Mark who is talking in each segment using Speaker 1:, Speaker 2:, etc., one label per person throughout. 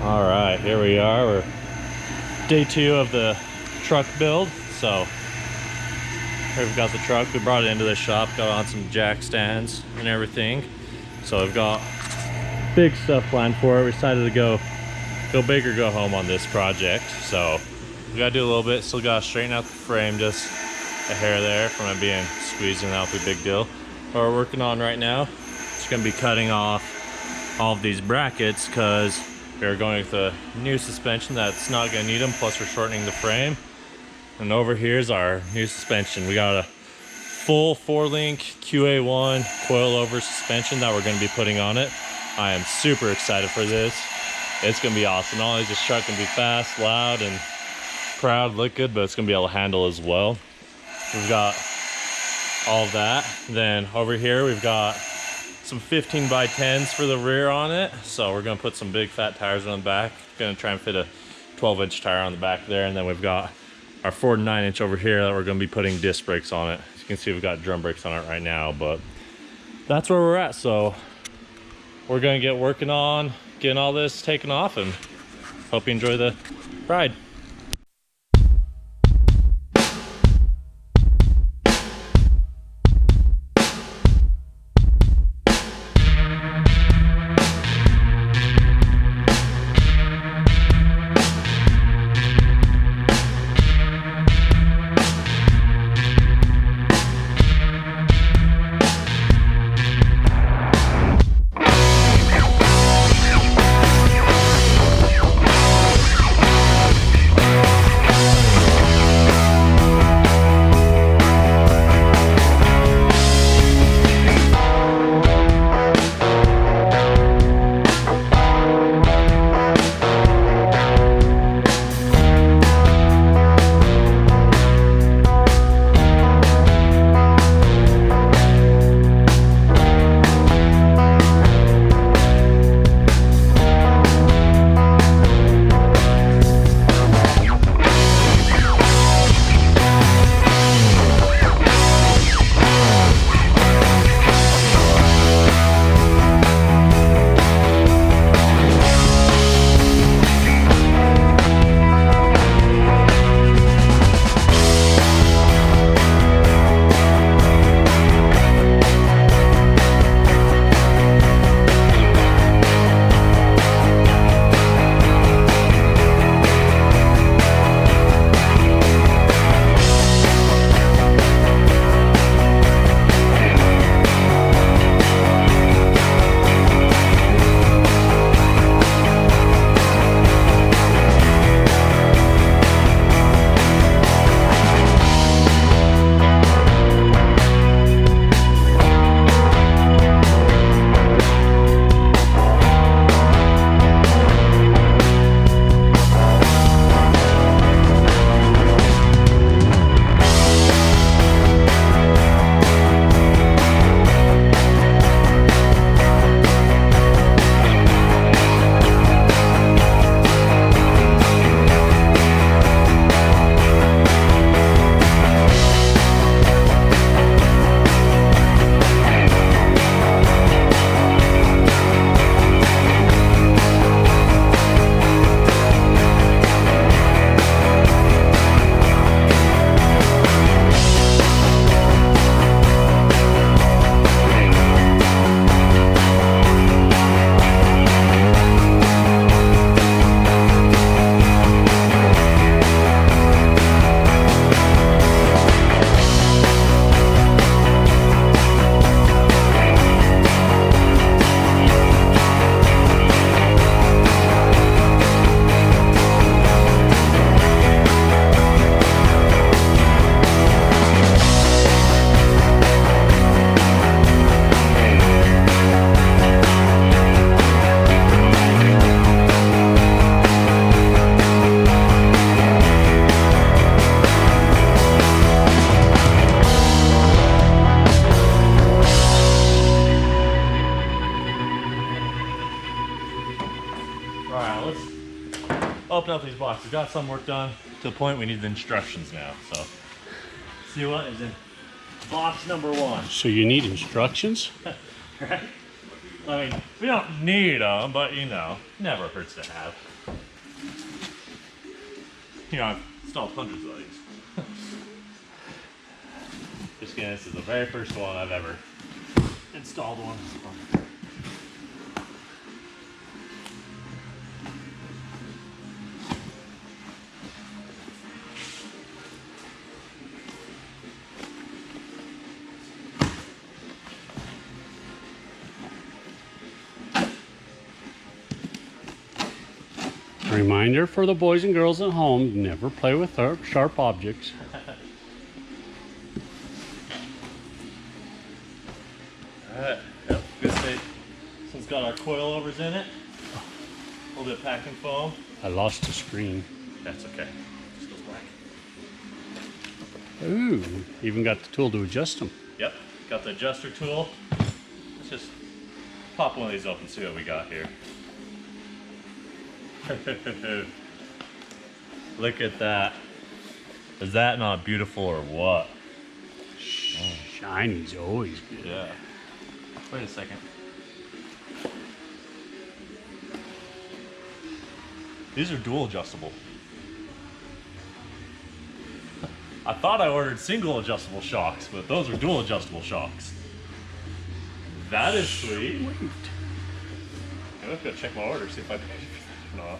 Speaker 1: All right, here we are. We're day 2 of the truck build. So here we've got the truck. We brought it into the shop, got on some jack stands and everything. So we've got big stuff planned for it. We decided to go big or go home on this project. So we gotta do a little bit. Still gotta straighten out the frame, just a hair there from it being squeezed, and that'll be a big deal. What we're working on right now, just gonna be cutting off all of these brackets because we're going with a new suspension that's not gonna need them, plus we're shortening the frame. And over here's our new suspension. We got a full 4-link QA1 coilover suspension that we're gonna be putting on it. I am super excited for this. It's gonna be awesome. Not only is this truck gonna be fast, loud, and proud, look good, but it's gonna be able to handle as well. We've got all of that. Then over here we've got some 15x10s for the rear on it. So we're gonna put some big fat tires on the back. Gonna try and fit a 12-inch tire on the back there. And then we've got our 4 9-inch over here that we're gonna be putting disc brakes on it. As you can see, we've got drum brakes on it right now, but that's where we're at. So we're gonna get working on getting all this taken off, and hope you enjoy the ride. Open up these boxes. We've got some work done to the point we need the instructions now. So, see what is in box number 1.
Speaker 2: So you need instructions?
Speaker 1: Right? I mean, we don't need them, but you know, never hurts to have. you know, I've installed hundreds of these. Just kidding, this is the very first one I've ever installed one.
Speaker 2: Reminder for the boys and girls at home, never play with sharp objects.
Speaker 1: Alright, yep, good state. This one's got our coilovers in it. A little bit of packing foam.
Speaker 2: I lost the screen.
Speaker 1: That's okay. Just goes black.
Speaker 2: Ooh, even got the tool to adjust them.
Speaker 1: Yep, got the adjuster tool. Let's just pop one of these open and see what we got here. Look at that. Is that not beautiful or what?
Speaker 2: Shiny's always good.
Speaker 1: Yeah. Wait a second. These are dual adjustable. I thought I ordered single adjustable shocks, but those are dual adjustable shocks. That is sweet.
Speaker 2: Sweet.
Speaker 1: I'm gonna check my order, see if I paid for that or not.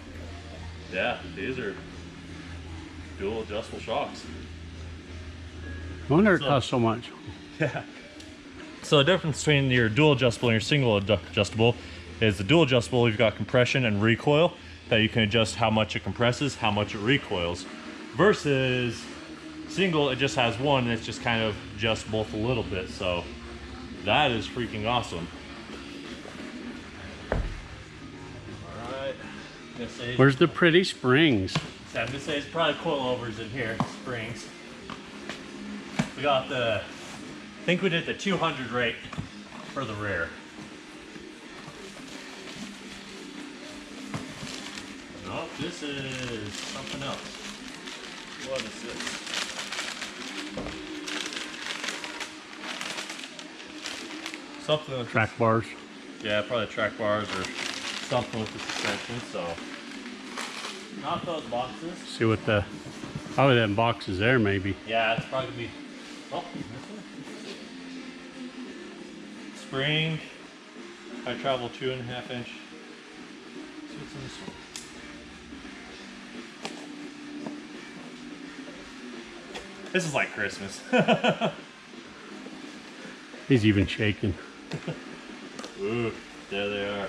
Speaker 1: Yeah, these are dual adjustable shocks.
Speaker 2: I wonder it costs so much.
Speaker 1: Yeah. So the difference between your dual adjustable and your single adjustable is the dual adjustable, you've got compression and recoil that you can adjust how much it compresses, how much it recoils. Versus single, it just has one and it's just kind of adjusts both a little bit. So that is freaking awesome. Alright.
Speaker 2: Where's the pretty springs?
Speaker 1: So I'm gonna say it's probably coilovers in here, springs. We got the, I think we did the 200 rate for the rear. No, this is something else. What is this? Something with
Speaker 2: Track bars.
Speaker 1: yeah, probably track bars or something with the suspension. So, not those boxes.
Speaker 2: See what the, probably them boxes there maybe.
Speaker 1: Yeah, it's probably gonna be. Oh, this one. Spring. I travel 2.5 inch. See what's in this one. This is like Christmas.
Speaker 2: He's even shaking.
Speaker 1: Ooh, there they are.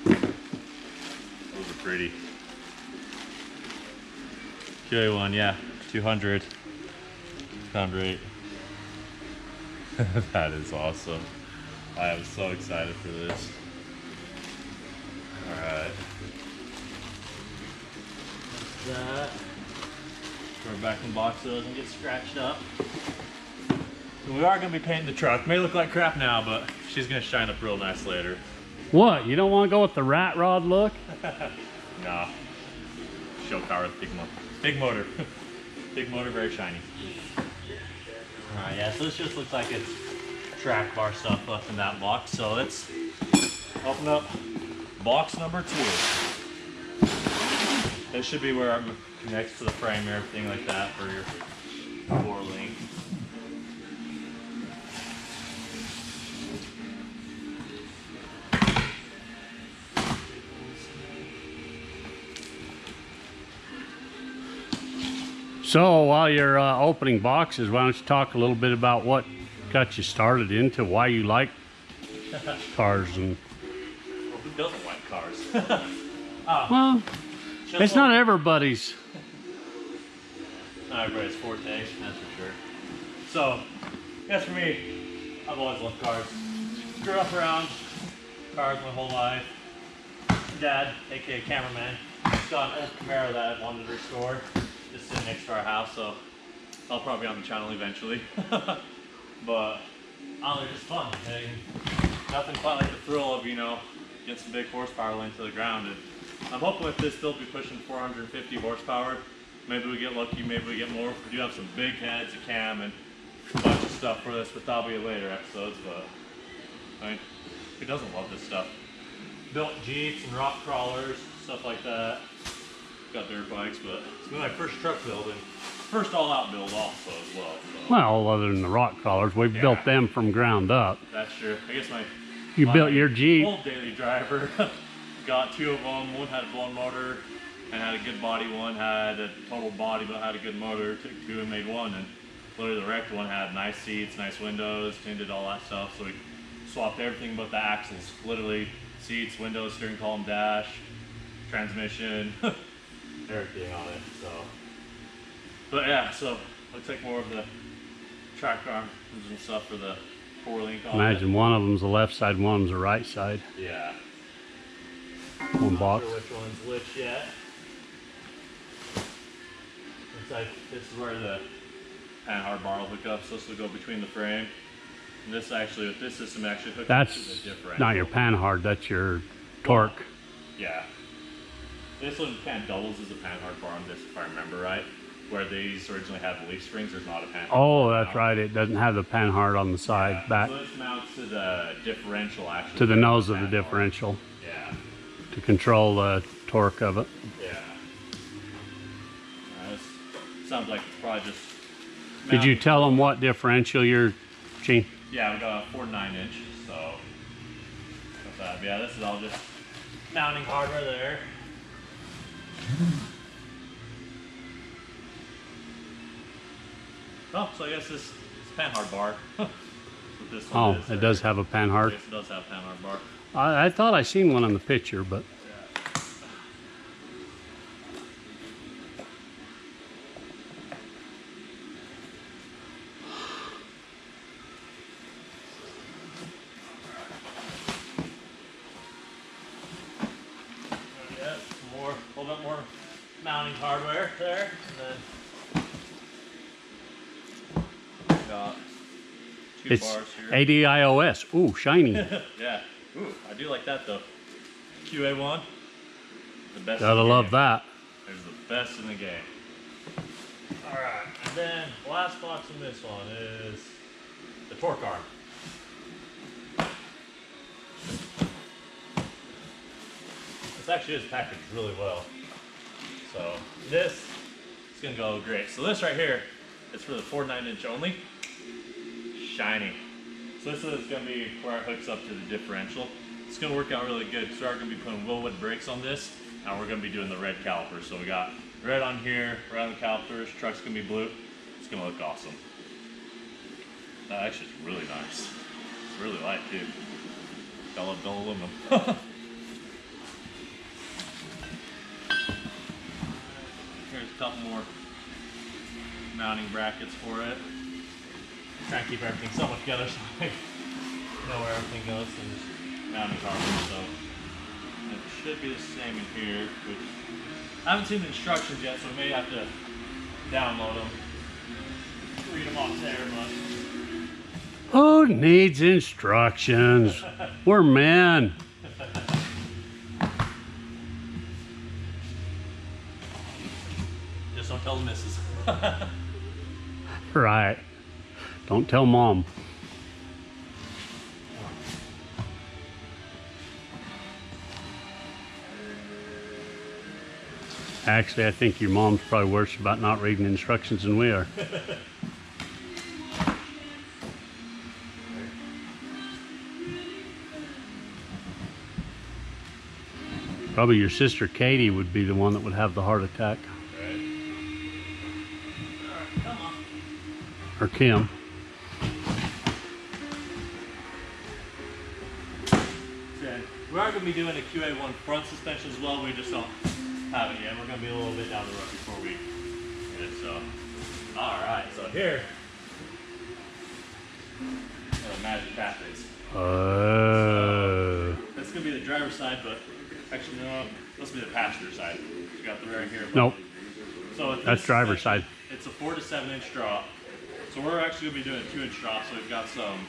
Speaker 1: Those are pretty. QA1, yeah, 200. 200. That is awesome. I am so excited for this. Alright. That. Throw it back in the box so it doesn't get scratched up. So we are going to be painting the truck. May look like crap now, but she's going to shine up real nice later.
Speaker 2: What? You don't want to go with the rat rod look?
Speaker 1: Nah. Show power with big motor. Big motor. Big motor, very shiny. Alright, yeah, so this just looks like it's track bar stuff left in that box. So let's open up box number 2. This should be where I'm connects to the frame and everything like that for your 4-link.
Speaker 2: So while you're opening boxes, why don't you talk a little bit about what got you started into why you like cars and.
Speaker 1: Well, who doesn't like cars?
Speaker 2: Well, it's not everybody's.
Speaker 1: Not everybody's forte, that's for sure. So, as for me, I've always loved cars. Grew up around cars my whole life. Dad, aka cameraman, got an old Camaro that I wanted to restore. Just sitting next to our house, so I'll probably be on the channel eventually. But I don't know, it's just fun. And nothing quite like the thrill of, you know, getting some big horsepower laying to the ground. And I'm hoping with this still be pushing 450 horsepower. Maybe we get lucky, maybe we get more. We do have some big heads, a cam, and a bunch of stuff for this, but that'll be later episodes. But I mean, who doesn't love this stuff? Built Jeeps and rock crawlers, stuff like that. got dirt bikes, but it's been my first truck build and first all-out build also as well. So.
Speaker 2: Well, other than the rock crawlers, we've built them from ground up.
Speaker 1: That's true. I guess
Speaker 2: you built your Jeep.
Speaker 1: Old daily driver got 2 of them. One had a blown motor and had a good body. One had a total body but had a good motor. Took 2 and made 1. And literally the wrecked one had nice seats, nice windows, tinted, all that stuff. So we swapped everything but the axles. Literally seats, windows, steering column, dash, transmission, everything on it. So, but yeah, so we'll take more of the track arms and stuff for the 4-link on
Speaker 2: Imagine one of them's the left side, one of them's the right side.
Speaker 1: Yeah.
Speaker 2: One box.
Speaker 1: Not sure which one's which yet. Looks like this is where the panhard bar will hook up. So this will go between the frame. And this actually, with this system, actually hooks up to the differential.
Speaker 2: That's not your panhard, that's your torque.
Speaker 1: Yeah. This one kind of doubles as a panhard bar on this, if I remember right. Where these originally had the leaf springs, there's not a panhard.
Speaker 2: Oh, that's right. It doesn't have the panhard on the side back.
Speaker 1: So this mounts to the differential, actually.
Speaker 2: To the nose of the differential.
Speaker 1: Yeah.
Speaker 2: To control the torque of it.
Speaker 1: Yeah. This sounds like it's probably just.
Speaker 2: Did you tell them what differential you're, Gene?
Speaker 1: Yeah, we got a 4.9 inch, so. What's that? Yeah, this is all just mounting hardware there. Oh, so I guess this panhard bar. This one is,
Speaker 2: it does have a panhard.
Speaker 1: Yes, it does have panhard bar.
Speaker 2: I thought I seen one on the picture, but.
Speaker 1: Yeah, a little bit more mounting hardware there, and then got 2
Speaker 2: It's
Speaker 1: bars here.
Speaker 2: ADIOS. Ooh, shiny.
Speaker 1: Yeah. Ooh, I do like that though. QA1. The best.
Speaker 2: Gotta love that.
Speaker 1: There's the best in the game. Alright, and then last box in this one is the torque arm. This actually is packaged really well. So this is gonna go great. So this right here is for the 4.9 inch only. Shiny. So this is going to be where it hooks up to the differential. It's going to work out really good because we are going to be putting Willwood brakes on this, and we're going to be doing the red calipers. So we got red on here, red on the calipers, truck's going to be blue. It's going to look awesome. That actually is really nice. It's really light too. I love dull aluminum. Here's a couple more mounting brackets for it. Try and keep everything somewhat together so I know where everything goes and just mounting hardware. So it should be the same in here, which I haven't seen the instructions yet, so we may have to download them, read them off there, but
Speaker 2: Who needs instructions? We're men.
Speaker 1: just don't tell the missus.
Speaker 2: Right. Don't tell Mom. Actually, I think your mom's probably worse about not reading instructions than we are. Probably your sister Katie would be the one that would have the heart attack.
Speaker 1: Right. Alright, come on.
Speaker 2: Or Kim.
Speaker 1: We are going to be doing a QA1 front suspension as well. We just don't have it yet. We're going to be a little bit down the road before we get it. So, alright, so here are the magic pathways. That's going to be the driver's side, but actually, no, this will be the passenger side. You got the right here.
Speaker 2: Nope.
Speaker 1: So
Speaker 2: That's driver's side.
Speaker 1: It's a 4 to 7 inch drop. So we're actually going to be doing a 2 inch drop. So we've got some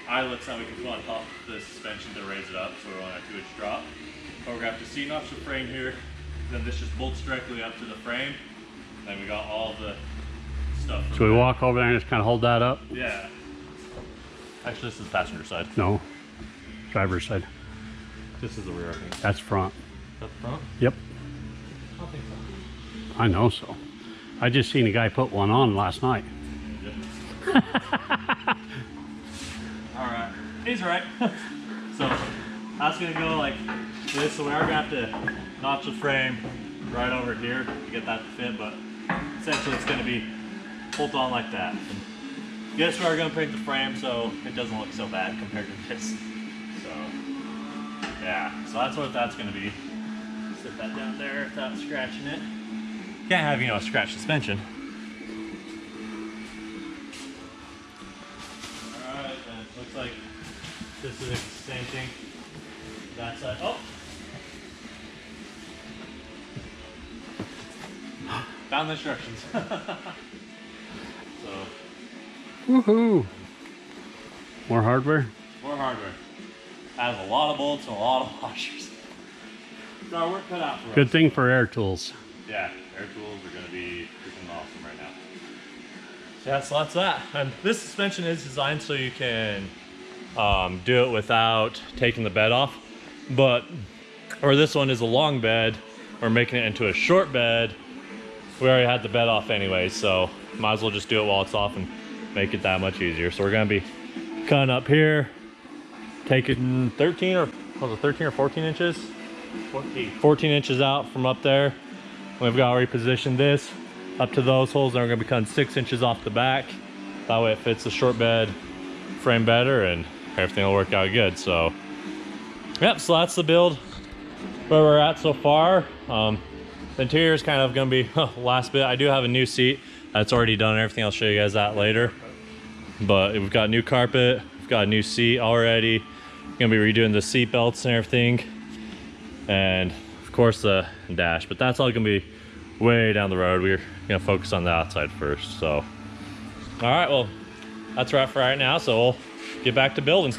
Speaker 1: eyelets that we can put on top of the suspension to raise it up. So we're on a 2 inch drop. But we're going to have to C-notch the frame here. Then this just bolts directly up to the frame. Then we got all the stuff.
Speaker 2: So we walk over there and just kind of hold that up?
Speaker 1: Yeah. Actually, this is the passenger side.
Speaker 2: No. Driver's side.
Speaker 1: This is the rear, I think.
Speaker 2: That's front.
Speaker 1: That's the front?
Speaker 2: Yep.
Speaker 1: I don't think so.
Speaker 2: I know so. I just seen a guy put one on last night.
Speaker 1: Alright, he's right. So that's gonna go like this, so we are gonna have to notch the frame right over here to get that to fit, but essentially it's gonna be pulled on like that. And yes, we are gonna paint the frame so it doesn't look so bad compared to this. So yeah, so that's what that's gonna be. Sit that down there without scratching it. Can't have, you know, a scratch suspension. Alright, then it looks like this is the same thing. That side. Oh! Found the instructions. So.
Speaker 2: Woohoo! More hardware?
Speaker 1: More hardware. Has a lot of bolts and a lot of washers. So our work cut out for us.
Speaker 2: Good thing for air tools.
Speaker 1: Yeah, air tools are going to be freaking awesome right now. So yeah, so that's that. And this suspension is designed so you can do it without taking the bed off. But, or this one is a long bed. We're making it into a short bed. We already had the bed off anyway, so might as well just do it while it's off and make it that much easier. So we're going to be cutting up here, taking 13 or 14 inches? 14 inches out from up there. We've got already positioned this up to those holes, and we're going to be cutting 6 inches off the back. That way it fits the short bed frame better and everything will work out good. So yep, so that's the build where we're at so far. The interior is kind of going to be last bit. I do have a new seat that's already done and everything. I'll show you guys that later. But we've got new carpet, we've got a new seat already. Gonna be redoing the seat belts and everything, and of course the dash. But that's all gonna be way down the road. We're gonna focus on the outside first. So, all right, well, that's right for right now. So we'll get back to building.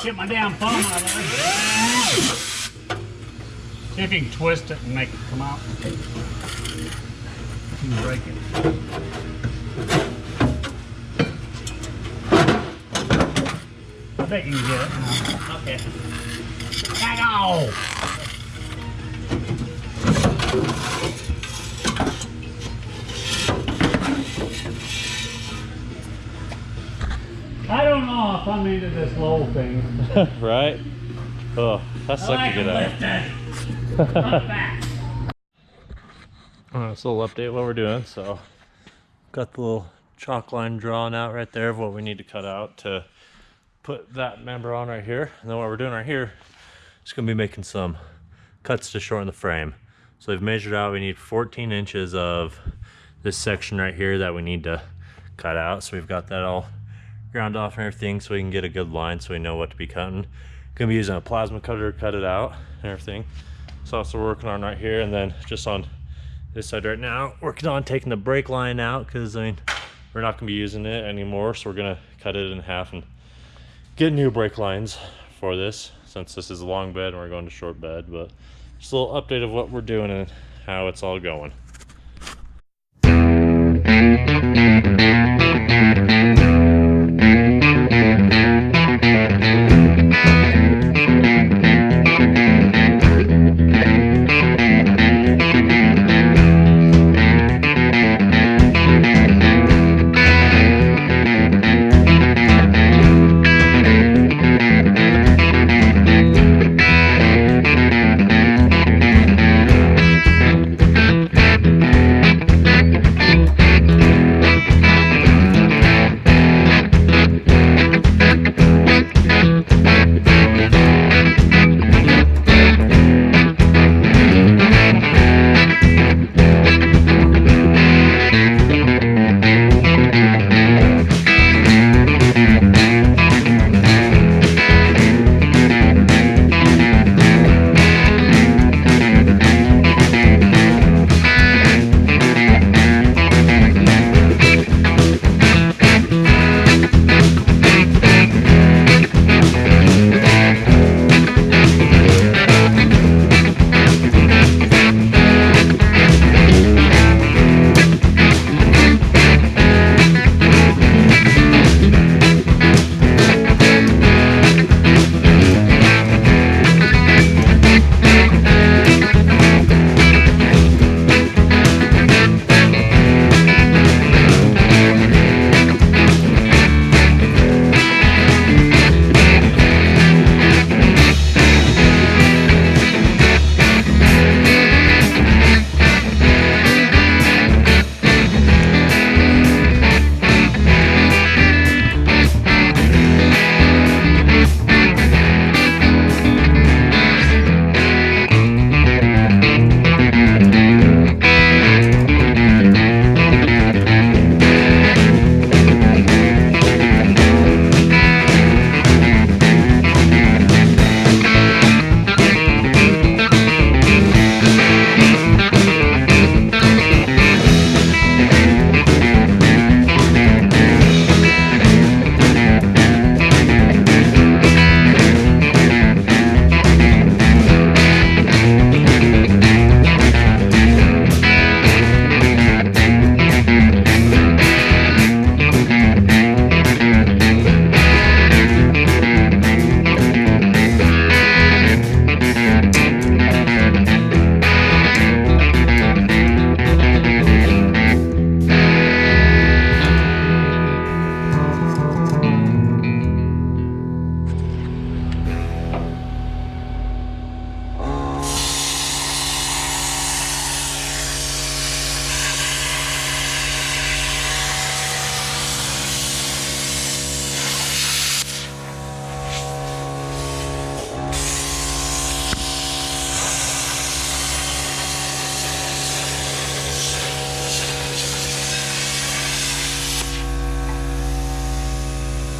Speaker 2: Get my damn phone out of there. See if you can twist it and make it come out. You can break it. I bet you can get it. Okay. Hang on! I don't know if I'm into this low thing.
Speaker 1: Right? Oh, that sucked to get out. So we'll update what we're doing. So got the little chalk line drawn out right there of what we need to cut out to put that member on right here. And then what we're doing right here is going to be making some cuts to shorten the frame. So we've measured out, we need 14 inches of this section right here that we need to cut out. So we've got that all ground off and everything so we can get a good line so we know what to be cutting. Gonna be using a plasma cutter to cut it out and everything. So that's what we're working on right here. And then just on this side right now, working on taking the brake line out because I mean, we're not gonna be using it anymore. So we're gonna cut it in half and get new brake lines for this since this is a long bed and we're going to short bed. But just a little update of what we're doing and how it's all going.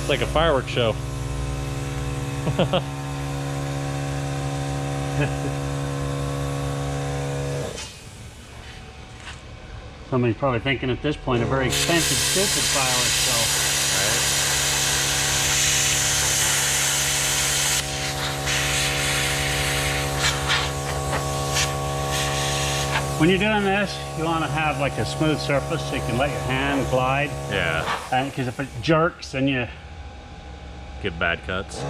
Speaker 1: It's like a fireworks show.
Speaker 2: Somebody's probably thinking at this point a very expensive, stupid fireworks show. When you're doing this, you want to have like a smooth surface so you can let your hand glide.
Speaker 1: Yeah.
Speaker 2: And because if it jerks, then you
Speaker 1: get bad cuts.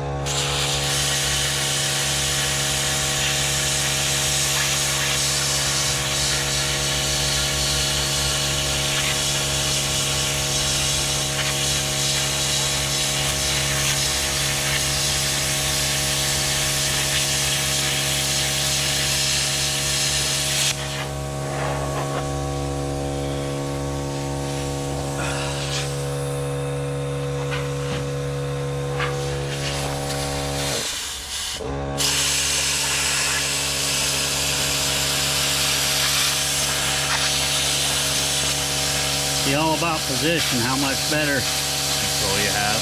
Speaker 2: Be all about position, how much better
Speaker 1: Control you have.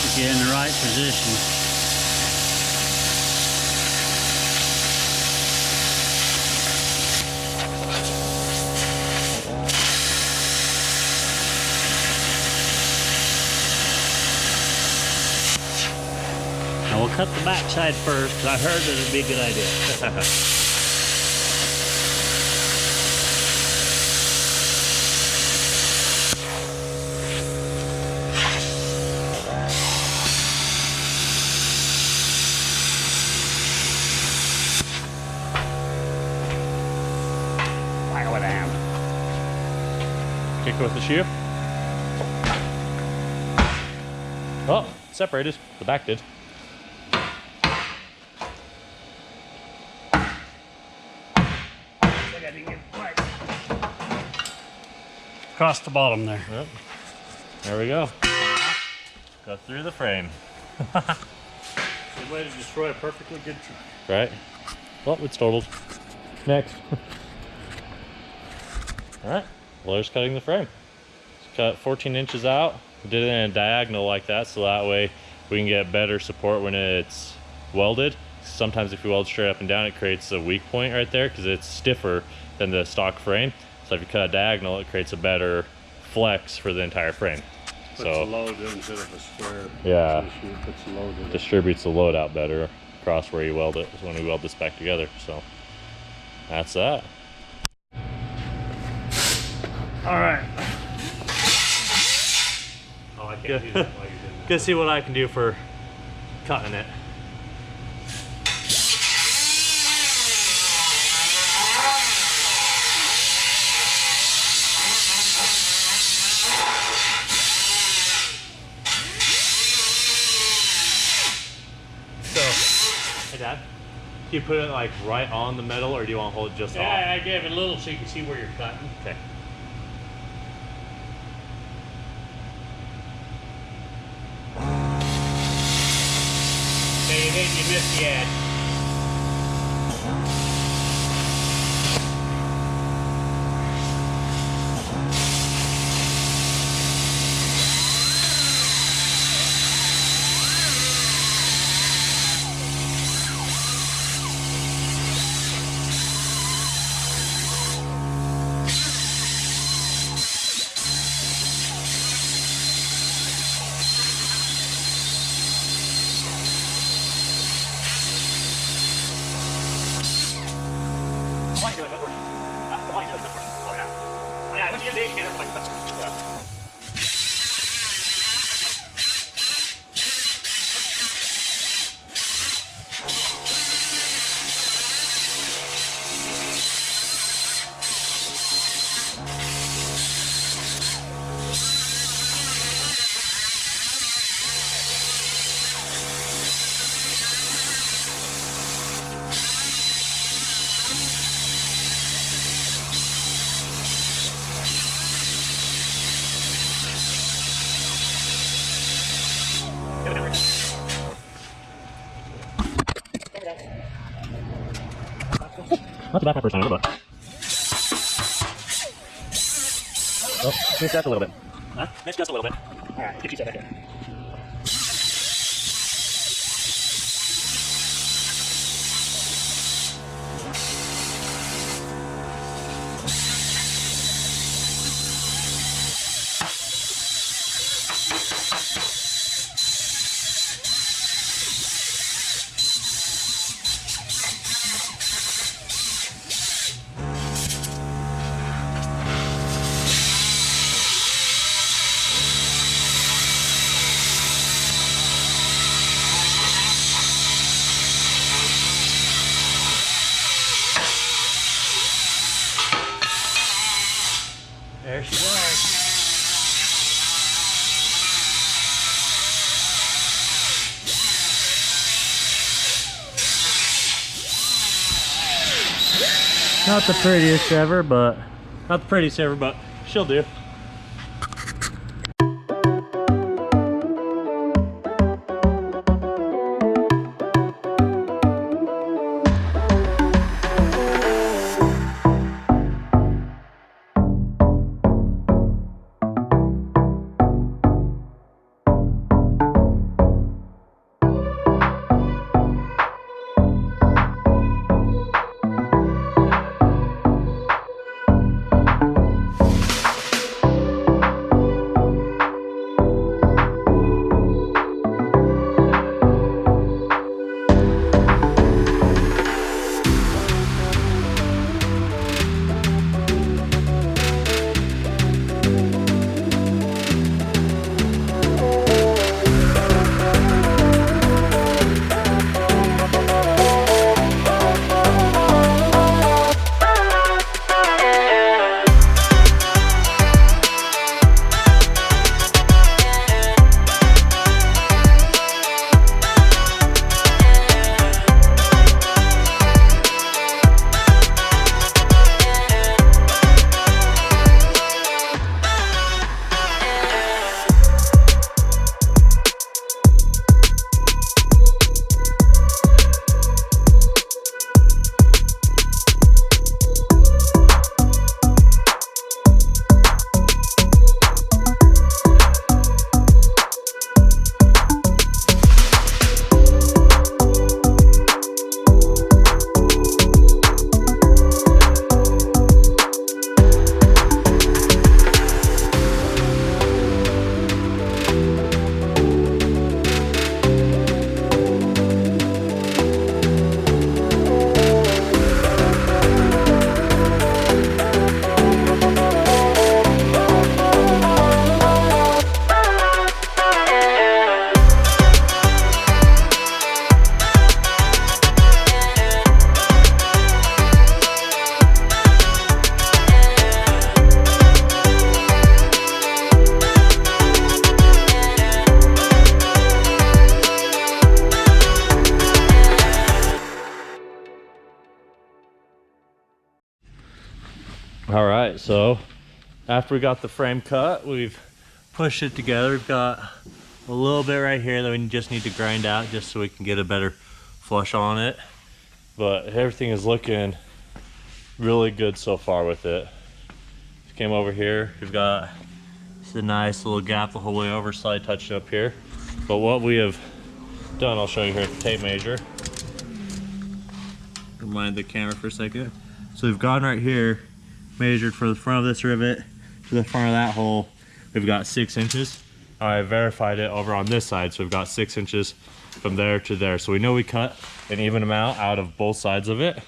Speaker 2: to get in the right position. Now we'll cut the back side first, because I heard that it'd be a good idea. Whack with a hammer.
Speaker 1: Kick it with the shoe. Oh, separated. The back did.
Speaker 2: Across the bottom there.
Speaker 1: Yep. There we go. Go through the frame.
Speaker 2: Good way to destroy a perfectly good truck.
Speaker 1: Right? Well, it's totaled. Next. Alright, Lawyer's cutting the frame. Just cut 14 inches out. Did it in a diagonal like that, so that way we can get better support when it's welded. Sometimes if you weld straight up and down, it creates a weak point right there because it's stiffer than the stock frame. So if you cut a diagonal, it creates a better flex for the entire frame.
Speaker 2: Puts the load instead of a square.
Speaker 1: Yeah,
Speaker 2: Puts the load in.
Speaker 1: distributes the load out better across where you weld it when we weld this back together. So that's that.
Speaker 2: All right. Oh, I can't do that while you're doing that.
Speaker 1: Go see what I can do for cutting it. Hey Dad, do you put it like right on the metal or do you want to hold it just off?
Speaker 2: Yeah, I gave it a little so you can see where you're cutting.
Speaker 1: Okay.
Speaker 2: Okay, you missed the edge.
Speaker 1: Not too bad for my first time, but. Oh, missed just a little bit. Huh? Missed just a little bit. Alright, get you set back there. There she goes. Not the prettiest ever, but she'll do. All right, so after we got the frame cut, we've pushed it together. We've got a little bit right here that we just need to grind out just so we can get a better flush on it. But everything is looking really good so far with it. Came over here, we've got a nice little gap the whole way over, slightly touched up here. But what we have done, I'll show you here with the tape measure. Remind the camera for a second. So we've gone right here, measured for the front of this rivet to the front of that hole. We've got 6 inches. I verified it over on this side, so we've got 6 inches from there to there. So we know we cut an even amount out of both sides of it.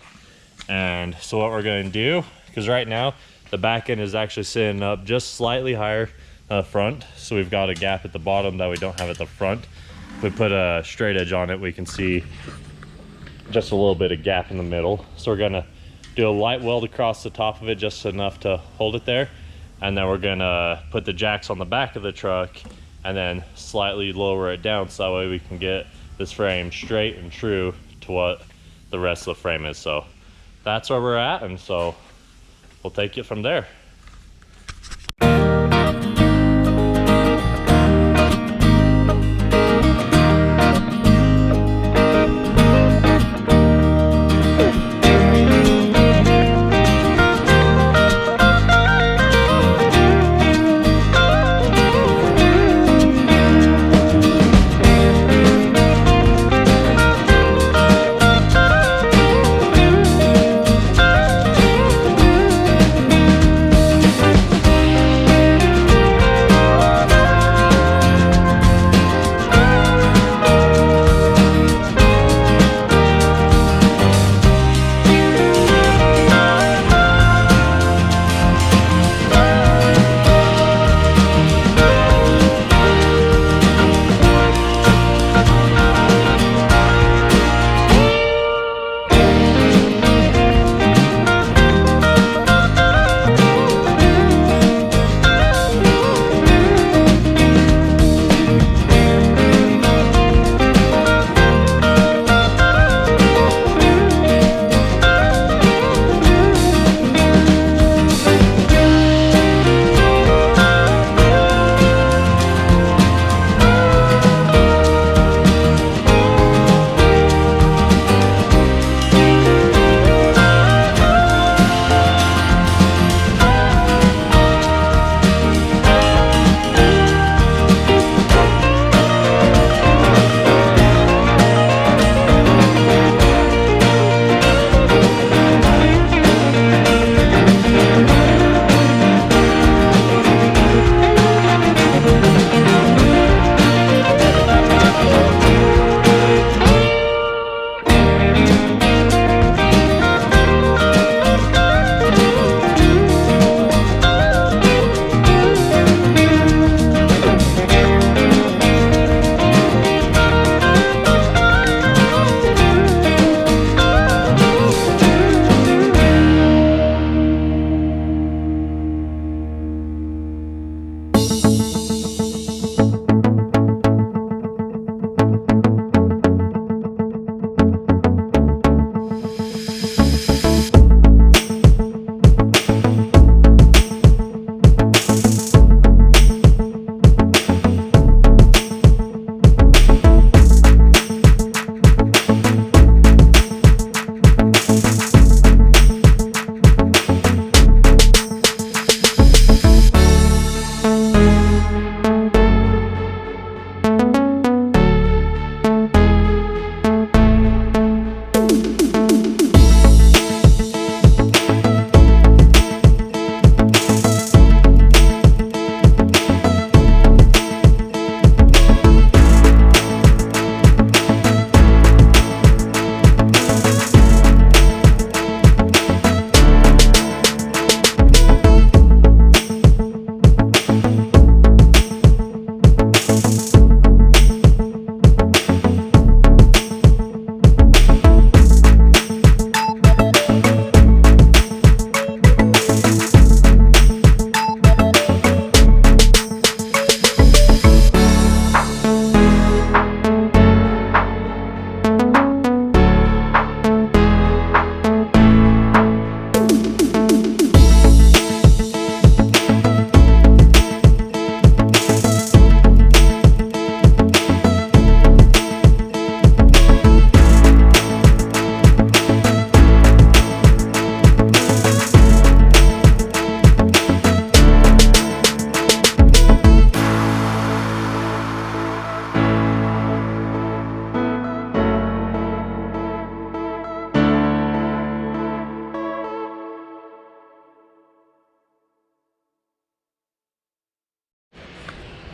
Speaker 1: And so what we're gonna do, because right now the back end is actually sitting up just slightly higher than the front, so we've got a gap at the bottom that we don't have at the front. If we put a straight edge on it, we can see just a little bit of gap in the middle. So we're gonna do a light weld across the top of it, just enough to hold it there. And then we're gonna put the jacks on the back of the truck and then slightly lower it down so that way we can get this frame straight and true to what the rest of the frame is. So that's where we're at, and so we'll take it from there.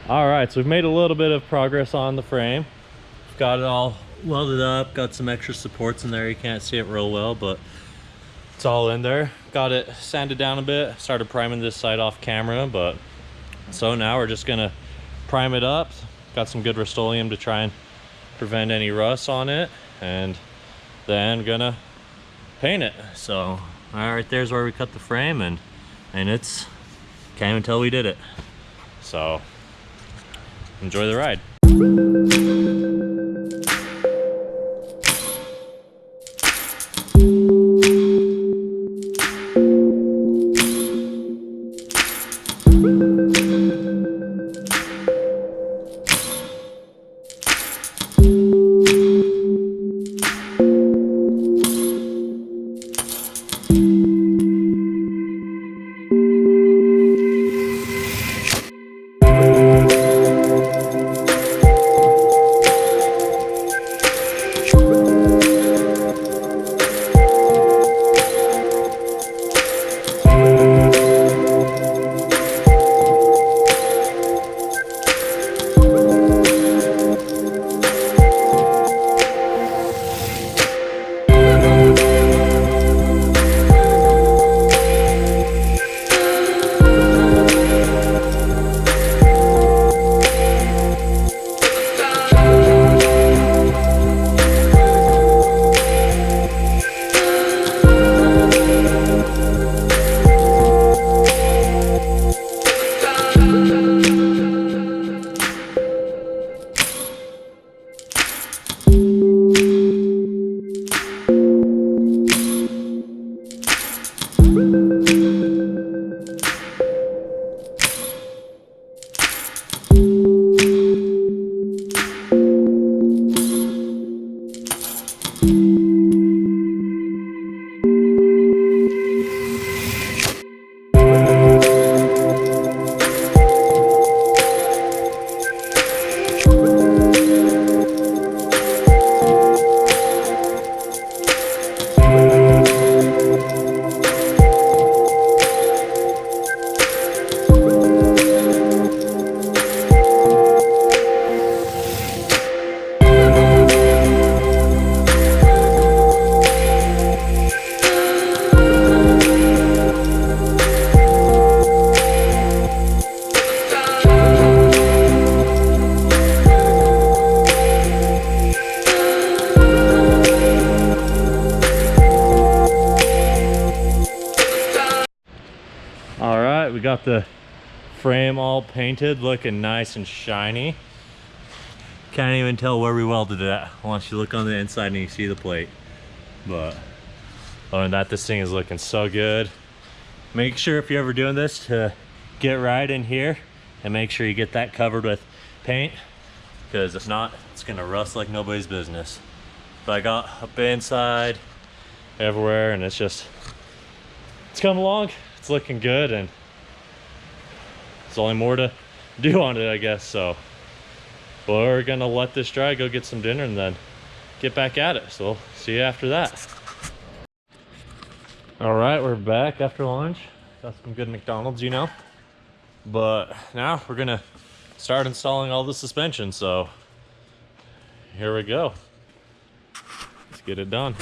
Speaker 1: All right, so we've made a little bit of progress on the frame. Got it all welded up, got some extra supports in there. You can't see it real well, but it's all in there. Got it sanded down a bit, started priming this side off camera, but so now we're just gonna prime it up. Got some good Rust-Oleum to try and prevent any rust on it, and then gonna paint it. So all right, there's where we cut the frame, and it's can't even tell we did it. So enjoy the ride. All right, we got the frame all painted, looking nice and shiny. Can't even tell where we welded it at once you look on the inside and you see the plate. But other than that, this thing is looking so good. Make sure if you're ever doing this to get right in here and make sure you get that covered with paint, because if not, it's gonna rust like nobody's business. But I got up inside, everywhere, and it's coming along. It's looking good, and there's only more to do on it, I guess. So we're gonna let this dry, go get some dinner, and then get back at it. So we'll see you after that. All right, we're back after lunch. Got some good McDonald's, you know. But now we're gonna start installing all the suspension. So here we go. Let's get it done.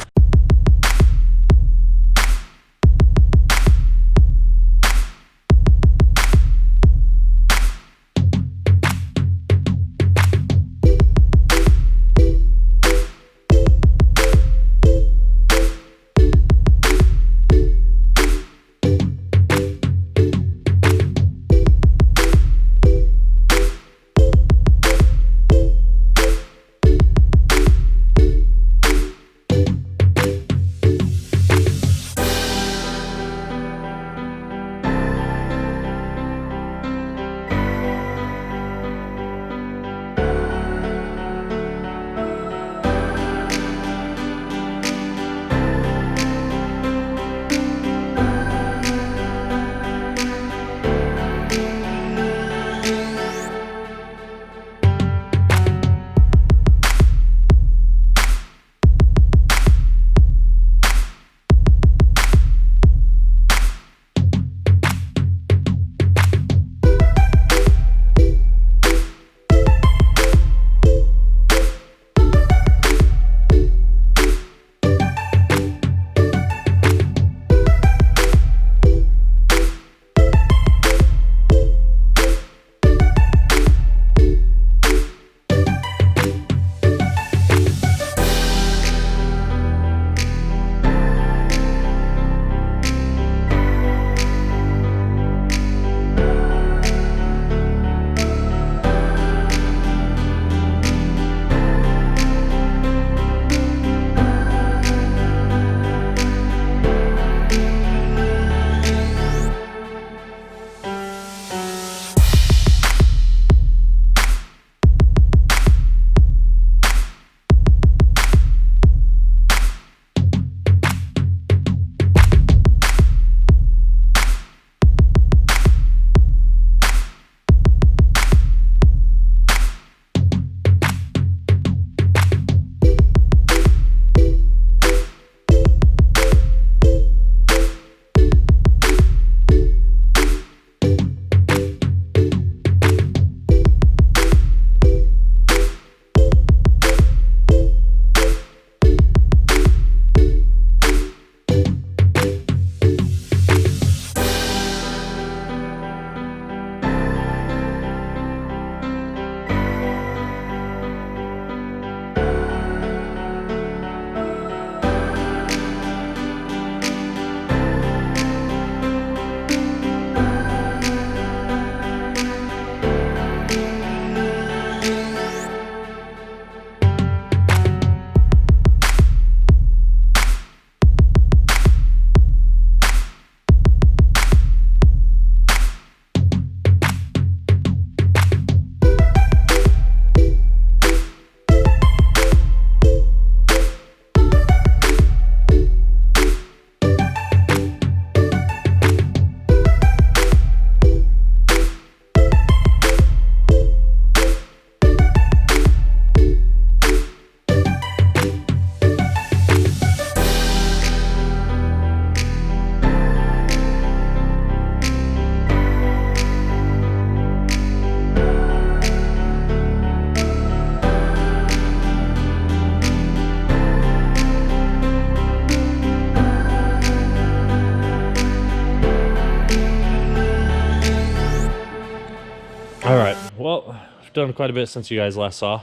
Speaker 1: done quite a bit since you guys last saw.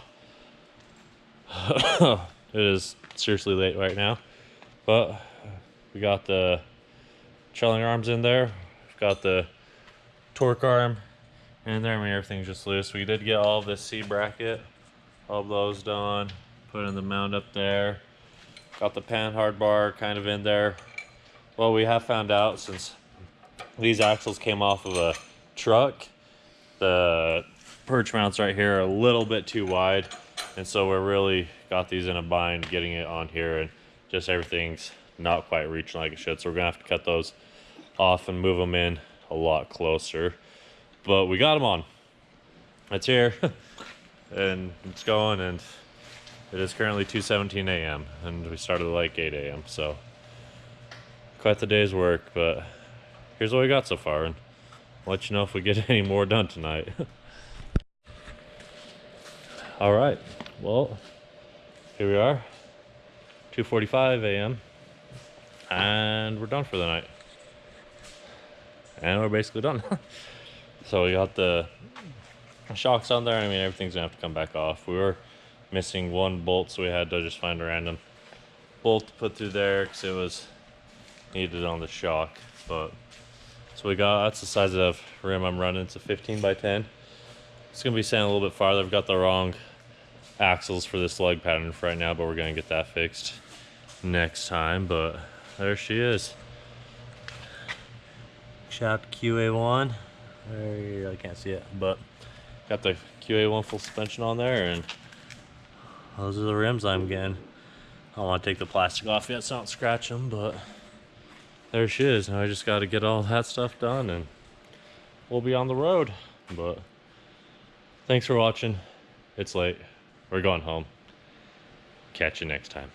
Speaker 1: It is seriously late right now, but we got the trailing arms in there. We've got the torque arm in there. I mean, everything's just loose. We did get all of this C bracket, all of those done. Put in the mount up there. Got the pan hard bar kind of in there. Well, we have found out, since these axles came off of a truck, the perch mounts right here are a little bit too wide, and so we're really got these in a bind getting it on here, and just everything's not quite reaching like it should, so we're gonna have to cut those off and move them in a lot closer. But we got them on. It's here and it's going, and it is currently 2:17 a.m. and we started at like 8 a.m. so quite the day's work, but here's what we got so far, and I'll let you know if we get any more done tonight. All right, well, here we are, 2:45 a.m. and we're done for the night, and we're basically done. So we got the shocks on there. I mean, everything's gonna have to come back off. We were missing one bolt, so we had to just find a random bolt to put through there because it was needed on the shock. But so we got, that's the size of rim I'm running. It's a 15 by 10. It's gonna be sent a little bit farther. I've got the wrong axles for this lug pattern for right now, but we're gonna get that fixed next time. But there she is. Shout out to QA1. I can't see it, but got the QA1 full suspension on there, and those are the rims I'm getting. I don't want to take the plastic off yet so I don't scratch them, but there she is. Now I just got to get all that stuff done and we'll be on the road. But thanks for watching. It's late. We're going home. Catch you next time.